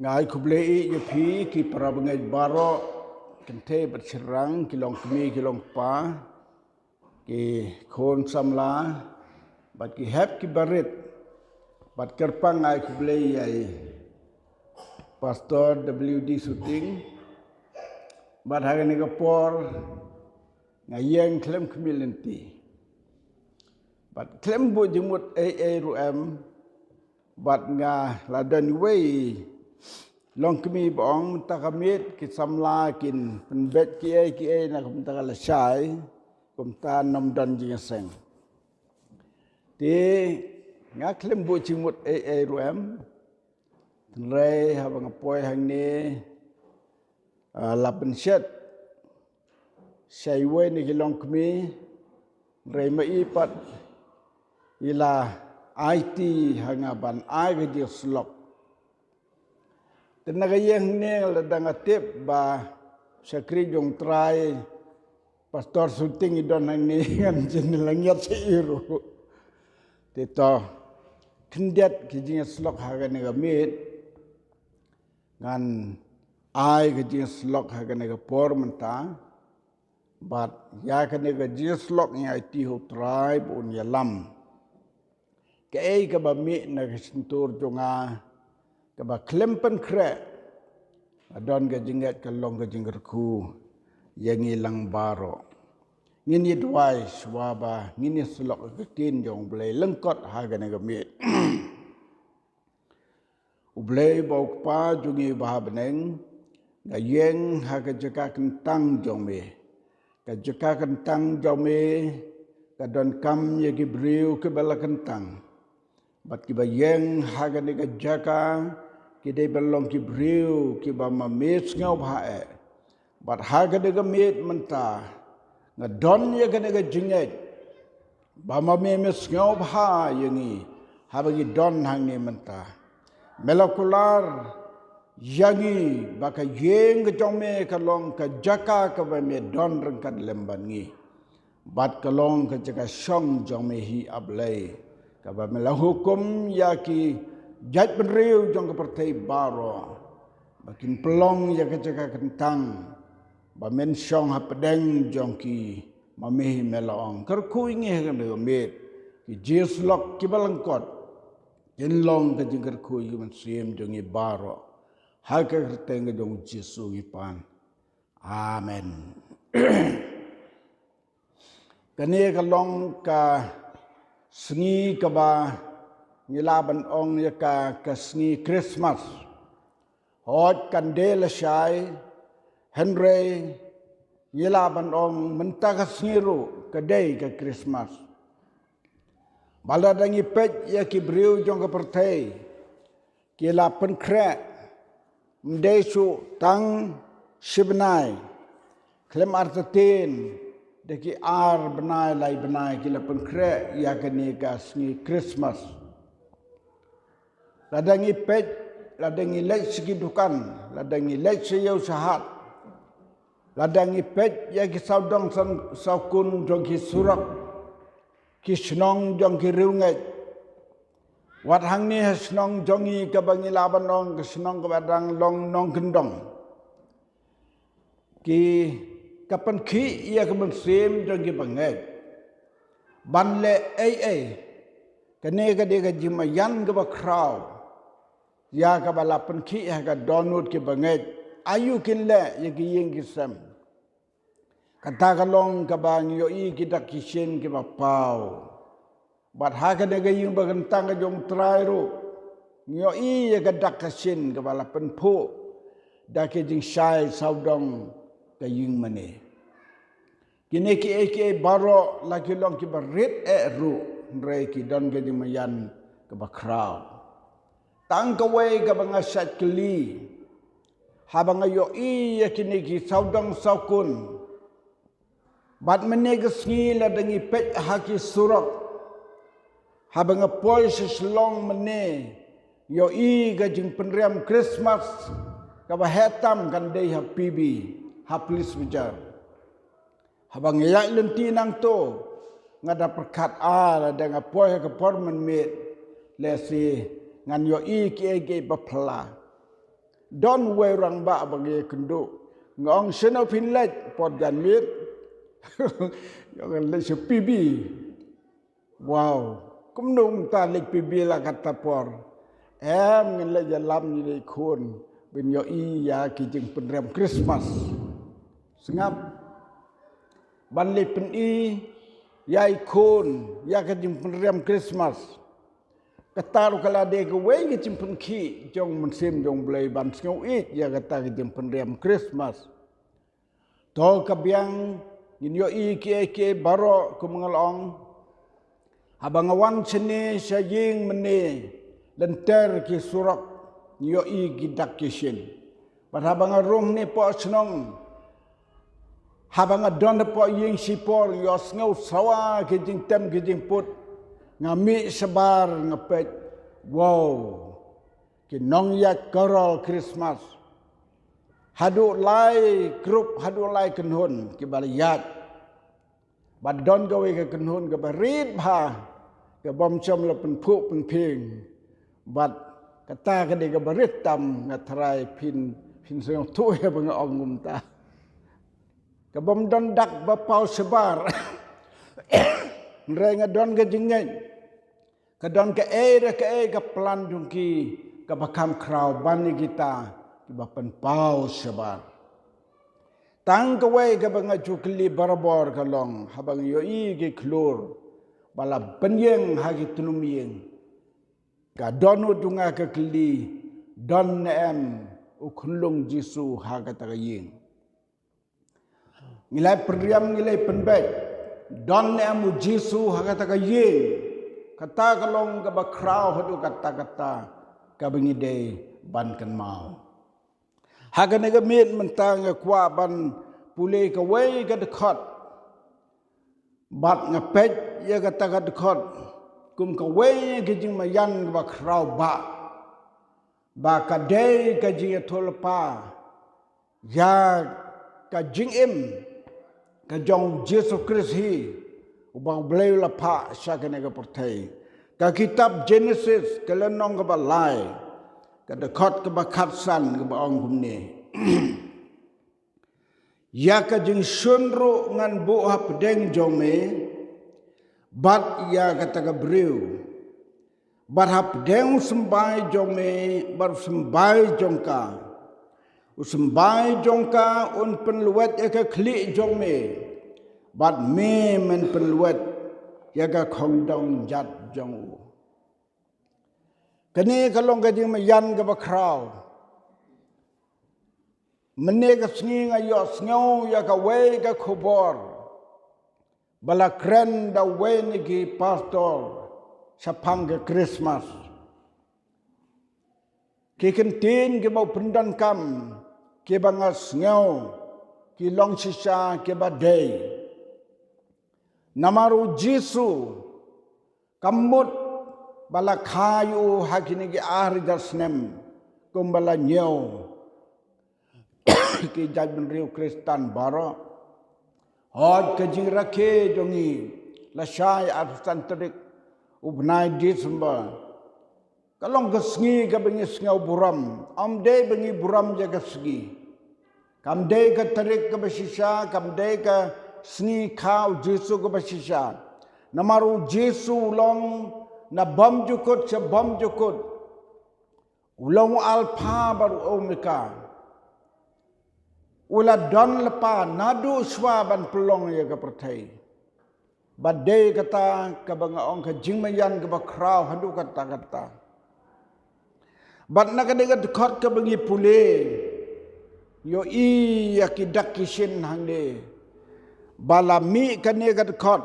ngai kublei ye phi ki parabangai baro kente bercerang kilong kemi kilong pa ki khon samla bat ki hep ki barit bat kerpang ngai kublei ai pastor WD shooting bat hagani kapor ngayeng klem kemilenti bat klem bu jemut rum bat nga ladan wei long kemi bong takamit ki samla kin penbet ki ai na kum takala sai kum ta nom dan jing seng ti nga klem bu jemut rum re habang apoy hang ni lapen shet sai we ni kilong kemi re ma ipat ila IT hangaban ai ge slok tenaga yang ni ladang atip ba sakri jong try pastor shooting idon hang ni ngan jenelangiat seiru tito kendet ki jing slok haga ni gamit ngan ai ge jing slok haga ni por menta bat ya ka ni ge jing slok ni IT ho try bun ya lam ke ai ka ba mi na sentur jonga ka ba klempen kre adon ga jingat ka long ga jingerku yang ilang baro ngini dwai swaba ngini slok ka tin jong blai lengkot ha ga na ga mi ublai bau pa jungi ba beneng ga yeng ha ga jaka kentang jong me ka jaka kentang jong me ka don kam ye ki briu ke bala kentang bat ki ba yeng ha ga ni ga jaka ki dei belong ki briu ki ba ma met ngau ba e bat ha ga de ga met menta nga don ye ga ga jinget ba ma me mes ngau ba yengi ha ba gi don hang ni menta melakular yangi ba ka yeng ga jong me ka long ka jaka ka ba me don reng kat lemban ngi bat ka long ka jaka shong jong me hi ablai ka ba mela hukum ya ki jat benriu jong ke partai baro bakin pelong ya ke jaga kentang ba men syong ha pedeng jong ki mamehi melong kerku ingi kan de met ki jeslok ki balangkot yen long ke jingker ku yi man siem jong i baro ha ke teng jong jesu i pan amen kane ka long ka sengi ka ba ngilaban ong yaka kasngi Christmas hot kandela shai Henry ngilaban ong mentaga sngiru kadai ka Christmas baladangi pet ya kibriu jong ka pertai kila penkre mdesu tang shibnai klem artatin deki ar benai lai benai kila penkre ya kani kasngi Christmas ladangi pet ladangi lek segi dukan ladangi lek seyau sahat ladangi pet ya ki saudang saukun jong ki surak ki senong jong ki riunget wat hang ni senong jongi ka bangi laban nong ke senong ka badang long nong gendong ki kapan ki ia ka mensim jong ki banget banle ai kane ka de ka jimayan ka ba kraw ya ka balapan ki ha ka donut ki banget ayu kin le ye ki yeng ki sam kata ka long ka bang yo i ki dak ki shen ki ba pau bat ha ka de ga yung ba kentang ka jong trai ru yo i ye ka dak ka shen ka balapan phu da ke jing shai saudong ka yung mane kine ki baro la ki long ki ba rit ru re ki don ke jing mayan ka ba kraw tang kawai ka banga sat keli habang ayo i yakini ki saudang saukun bat menega sngi la dangi pet haki surak habang apoy seslong mene yo i ga jing penriam Christmas ka ba hetam kan dei ha pibi ha please bijar habang ya lenti nang to ngada perkat la dang apoy ka pormen met lesi ngan yo i ki bapla don we rang ba bagi kenduk ngong seno pinlet pot dan mit yang le sepibi wow kumnung ta le pibi la kata por ngin le jalam ni kun bin yo iya ki jing penrem Christmas sengap ban le pen i yai kun ya ka jing penrem Christmas kata kala de ke we ke cimpun ki jong musim jong blai ban sngau it ya kata ke jing penrem Christmas to kabyang ngin yo i ke baro ku mengalong habang awan seni saying meni lenter ki surak yo i gidak kishin pada habang rum ni po senong habang don po ying sipor yo ngau sawa ki jing tem ki jing put ngami sebar ngepet wow ki nong yak korol Christmas hadu lai grup hadu lai kenhun ki baliyat badon gawe ke kenhun ke barit bha ke bom chom la pen phu pen phing bad kata ke de ke barit tam ngatrai pin seng tu he bang ong ngum ta ke bom don dak ba pau sebar renga don ke jingeng ke don ke ke plan jungki ke bakam krau ban kita ba pen pau sebar tang ke we ke bang jukli barabor ke long habang yo i ke klur bala penyeng hagi tulumiyeng ka donu dunga ke kli don em ukhulung jisu haga tagayeng ngilai priam ngilai penbek don em jisu haga tagayeng kata kalong ka bakrau hadu kata ka bengide ban kan mau haga nega mit mentang kwa ban pulai ka wei ka dekat bat ngapet ya kata dekat kum ka wei ke jing mayan ba krau ba ka dei ka jing tolpa ya ka jing im ka jong Jesus Christ hi ubang bleu la pa sya ka nega pertai ka kitab Genesis ka lenong ka balai ka dekat ka bakatsan ka baong kumni ya ka jing sunru ngan bu ha pedeng jome bat ya kata ka breu bat ha pedeng sembai jome bar sembai jongka sembai jongka un penluet ya ka kli jome bat me men penluet ya ka khongdong jat jong kani kalong ka jing mayan ka bakrau mene ka sngi ngayo sngo ya ka we ka khobor bala kren da we ni ki pastor sapang ke Christmas ki kentin ke mau pendan kam ke bangas ngau ki long sisa ke badai namaru jisu kamut bala khayu hakini ki ahri gasnem kumbala nyau ki jajben riu Kristan baro hod ke jing rakhe jongi la shai abstan trik ubnai Desember kalong gesngi ka bengi snga buram am de bengi buram ja gesgi kam de ka tarik ka basisha kam de ka sni khau Jesu ka basisha namaru Jesu long na bam jukut se bam jukut ulong alpha baru omega ula don lepa nadu swaban pelong ya ka pertai badai kata ka banga ong ka jingmayan ka bakrau hadu kata bad na ka de dekat ka bangi pule yo i yakidak kishin hangde balami ka ne ka dekat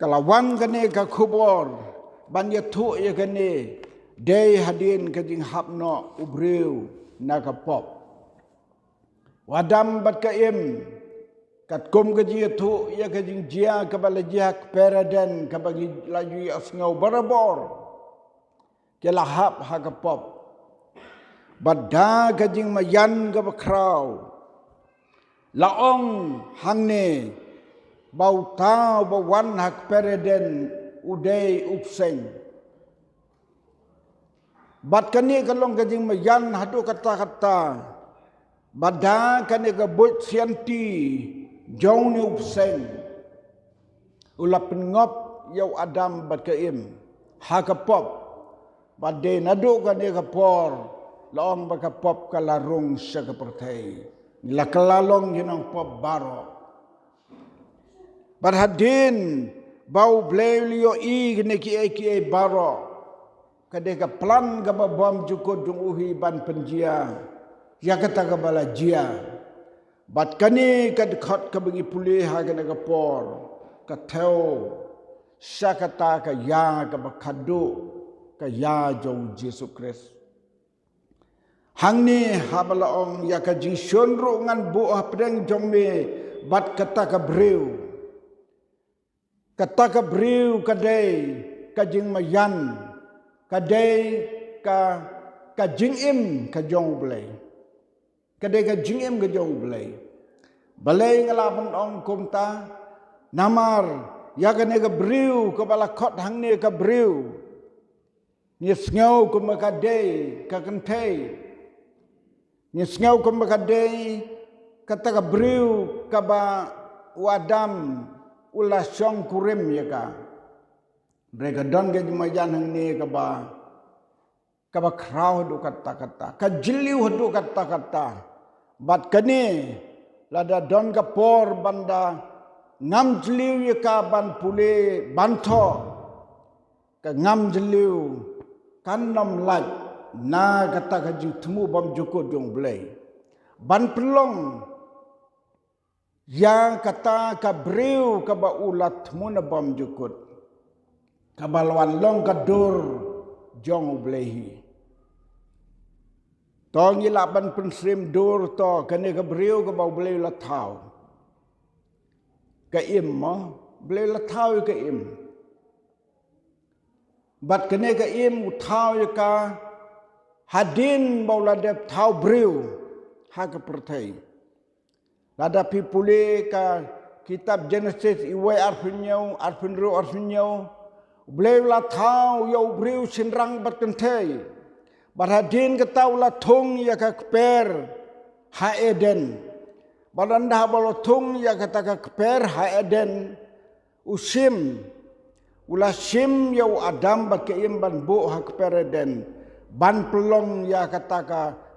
kalawan ka ne ka khubor ban ya thu ya ka ne dei hadin ka jing hapno ubreu na ka pop wadam bat ka im kat kum ka ji thu ya ka jing jia ka bala jia peraden ka bagi laju asngau barabor ke lahap ha ka pop badda ka jing mayan ka bakrau laong hangne bau tau bawan hak pereden udai upseng Bat kani kalong kajing mayan hadu kata-kata. Bada kani kabut sianti jong ni upseng. Ulap ngop yau Adam bat kaim. Hakapop. Bade nadu kani kapor. Laong bakapop kalarung siya kapertay. Nila kalalong yun ang pop baro. Barhadin bau blelio gini ki baro. Kadeka plan gaba bom jukod dung uhi ban penjia. Ya kata gabala jia. Bat kani kadkhot kabagi pulih hagan agapor. Kateo. Siya kata kaya kabakado. Kaya jauh Yesus Kristus. Hang ni habalaong ya kajing syonro ngan buah pedang jombe bat kata kabriu. Kata kabriu kadai kajing mayan. Kadai kajing im kajong belai. Kadai kajing im kajong belai. Balai ngalaban ong kumta namar ya kane kabriu kabala kot hang ni kabriu. Nyes ngau kumakadai kakentai. Nyes ngau kumakadai kata kabriu kaba wadam ulah syong kurim ya ka. Mereka don ke jumayan hang ni kaba krau hadu kata-kata. Kajiliu hadu kata-kata. Bat kani lada don kapor banda ngam jiliu ya ka ban pule banto. Ka ngam jiliu kanam laj. Na kata kaji temu bam joko jong belai. Ban pelong yang kata kabriu kaba ulat muna bam jokot. Kabalwan long kadur jong belai. Tong ilaban pensrim dur to kene kabriu kaba belai latau. Ka im mo belai latau ka im. Bat kene ka im utau ka hadin bau ladap tau briu haka pertai. Lada pipule ka kitab Genesis iwai arfinyau bleu la tau yau briu sinrang bat kentai. Barhadin ketau la tung ya ka keper ha Eden. Baranda balo tung ya kata ka keper ha Eden usim ula sim yau Adam bat keim ban bu ha keper Eden. Ban pelong ya kata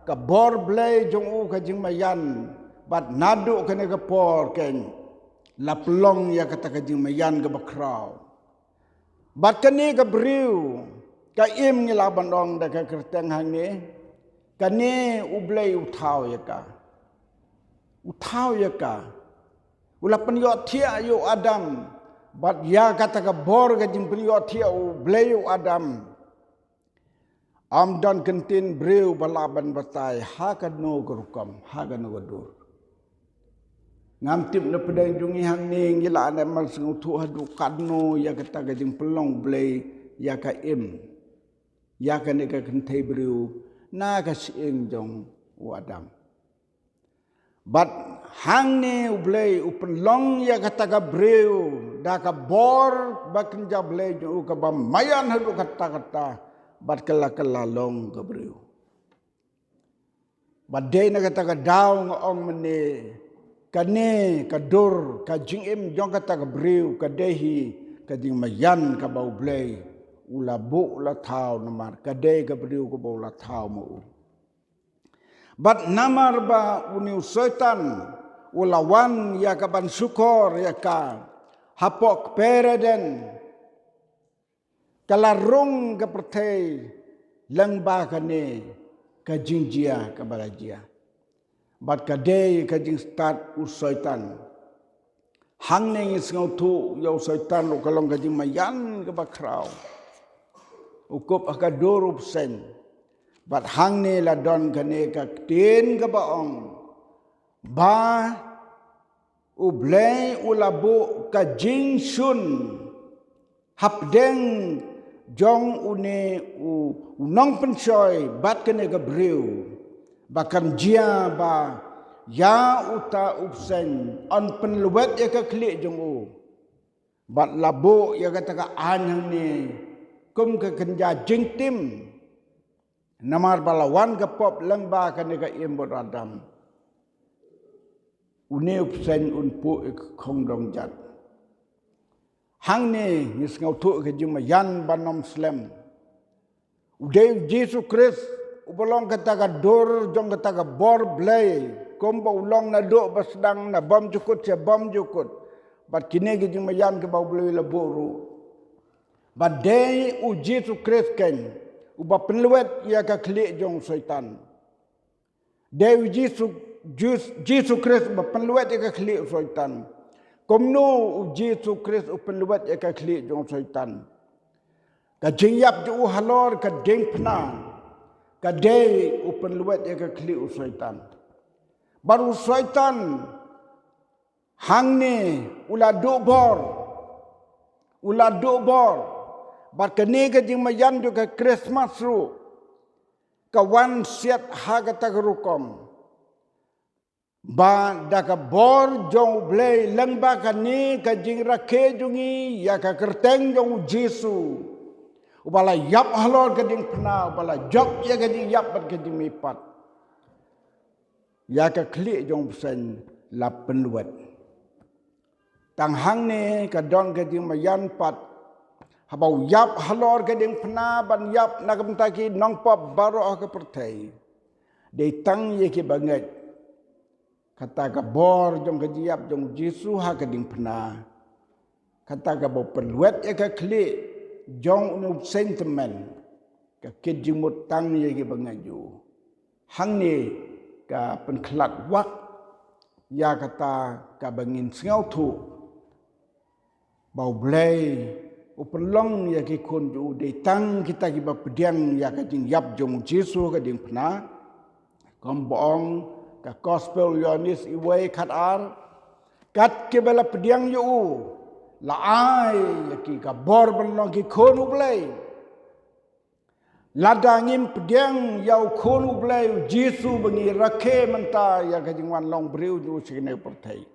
ka bor blay jong u ka jing mayan bat nadu kene ka por ken la pelong ya kata ka jing mayan ka bakrau bat kani ka briu ka im ni laban dong da ka kerteng hang ni kani ublay utau ya ka ula penyo thia yu Adam bat ya kata ka bor ka jing penyo thia ublay yu Adam. Amdan kentin breu balaban batai hakan no gerukam hakan no gadur. Ngam tip na pedang jungi hang ni ngila ane mal sengutu hadu kadno ya kata gajing pelong blay ya ka im. Ya ka ne ka kentai breu na ka siing jong wadam. Bat hang ni blay upelong ya kata ka breu da ka bor bakin ja blay jong ka bamayan hadu kata-kata. Bat kala long kabriu. Bat day na kata ka daw nga ong mani kani kadur kajing im jong kata kabriu kadehi kajing mayan ka baublay ulabu la tao namar kadeh kabriu ka bau la tao mo. Bat namar ba uniu setan ulawan ya kaban sukor ya ka hapok pereden kalarung kepertai langba kane kajing jia kabalajia. Bat kadai kajing start usaitan. Hang nengi sengautu yau saitan lo kalong kajing mayan kebakrau. Ukup akadur upsen. Bat hang ne ladon kane kaktin kebaong. Ba ublay ulabu kajing sun. Hapdeng jong une unong pensoy bat kene gabriu bahkan jia ba ya uta upsen on penluwet ya ka klik jong u bat labo ya kata ka anang ni kum ka kenja jingtim Namar balawan ke pop lengba kan ka imbot Adam. Uneup sen unpu khong dong jat. Hang ni ngis ngau tu ke juma yan banom slem. Ude Yesus Christ ubolong kata ka dor jong kata ka bor blay. Komba ulong na do basdang na bom jukut se bom jukut. Bat kini ke juma yan ke bau blay la boru. Bat day u Yesus Christ ken. Uba penluet ia ka klik jong syaitan. Day Yesus Christ uba penluet ia ka klik syaitan. Komno Yesus Christ upenluet ia ka klik jong syaitan. Ka jingyap ju halor ka ding pna. Ka day upenluet ia ka klik syaitan. Baru syaitan hang ni ula bor. Bat kini ke jing mayan juga Christmas ru. Kawan siat haga tagrukom. Ba daka bor jong blay lengba kani ke jing rake jungi ya ka kerteng jong Jesu. Ubala yap halor ke jing pena, ubala jok ya ke jing yap bat ke jing mipat. Ya ka klik jong pesen la penluet. Tang hang ni ka don ke jing mayan pat. Habau yap halor ke ding pena ban yap nakam taki nong pop baro ke pertai. Dei tang ye ke banget. Kata ka bor jong ke jiap jong Jesu ha ke ding pena. Kata ka bo perluet ye ke klik jong unu sentiment. Ka kid jimut tang ye ke banget ju. Hang ni ka penklat wak. Ya kata ka bangin sengau tu. Bau blay. Upelong ya ki kunju de tang kita ki bapediang ya ka jing yap jong Jesu ka ding pna kombong ka gospel yonis iwe khat ar kat ke bela pediang yu la ai ya ki ka bor belong ki khonu blai ladangim pediang yau khonu blai Jesu bengi rakhe menta ya ka jing wan long briu ju sine perthai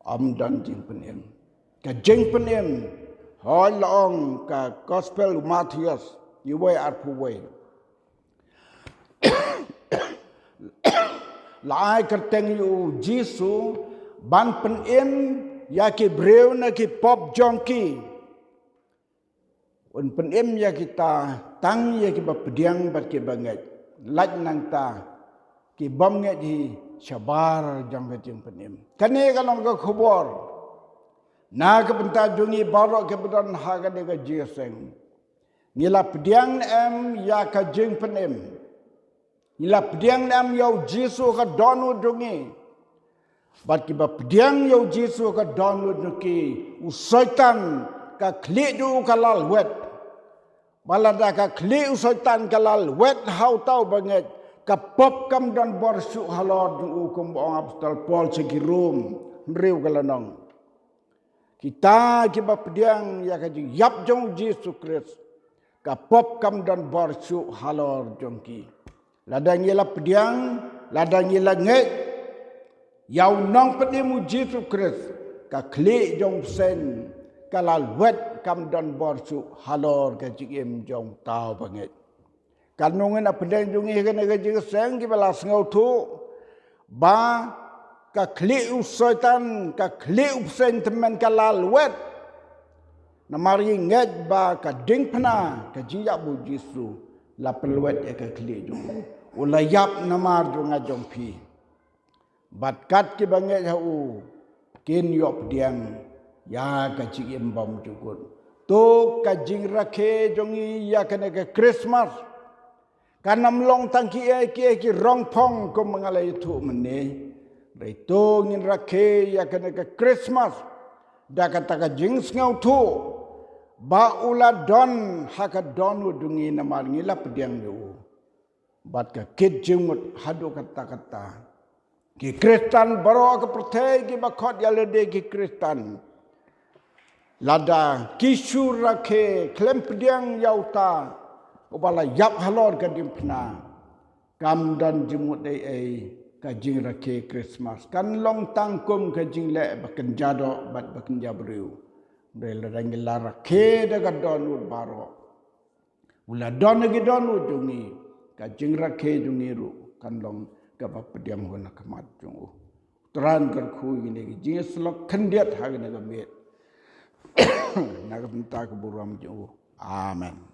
am dan jing penem ka jeng penem hoi long ka gospel Matius iwe arpuwe lai kerteng yu Jesu ban penem ya ki breu na ki pop jongki un penem ya kita tang ya ki bapediang bat ki banget laj nang ta ki bom nge di sabar jong ka jeng penem kane kalong ka khobor na ke benta jungi barok ke bedan haga de ga jeseng ngila pediang em ya ka jing penem ngila pediang em yau Jesu ka donu jungi bat ki ba pediang yau Jesu ka donu jungi usaitan ka klik ju kalal wet balada ka klik usaitan kalal wet hau tau banget ka pop kam dan borsu halor ju kum bong apostol Paul segirum riu kalanong kita kiba pediang ya kaji yap jong Yesus Kristus ka pop kam dan borsu halor jongki ladang yela pediang ladang yela nget yau nong pedimu Yesus Kristus ka klik jong sen kalal wet kam dan borsu halor kaji em jong tau banget kanungen apedeng jongi kan kaji seng kiba las ngau tu ba ka klik usaitan ka klik sentiment kalal wet namari nget ba ka ding pna ka jiya bu Jesu la pelwet e ka klik jong ulayap namar jonga jongpi bat kat ki banget hau kin yop diang ya ka ji embam jukut to ka jing rakhe jongi ya kana ka Christmas kanam long tangki e ki rong pong ko mangalai tu mene Itu ngin rakhe ya kena ke Christmas da kata ka jing ngau tu ba ula don haka don udungi namal ngila pediang du bat ka kid jingmut hadu kata ki Kristen baro ka pertai ki bakot ya lede ki Kristen lada kisu rakhe klem pediang yauta ubala yap halor ka dimpna kam dan jimut ai kajing rakhe Christmas kan long tangkum kajing le bakan jado bat bakan jabriu bel rangila rakhe daga donur baro Ula don lagi don ujungi ka jingrak ke jungi ru kan long ka papadiam hona kamat jungu. Teran kerku ini jingis lok kendiat hagna ka met. Naga minta ke buram jungu. Amen.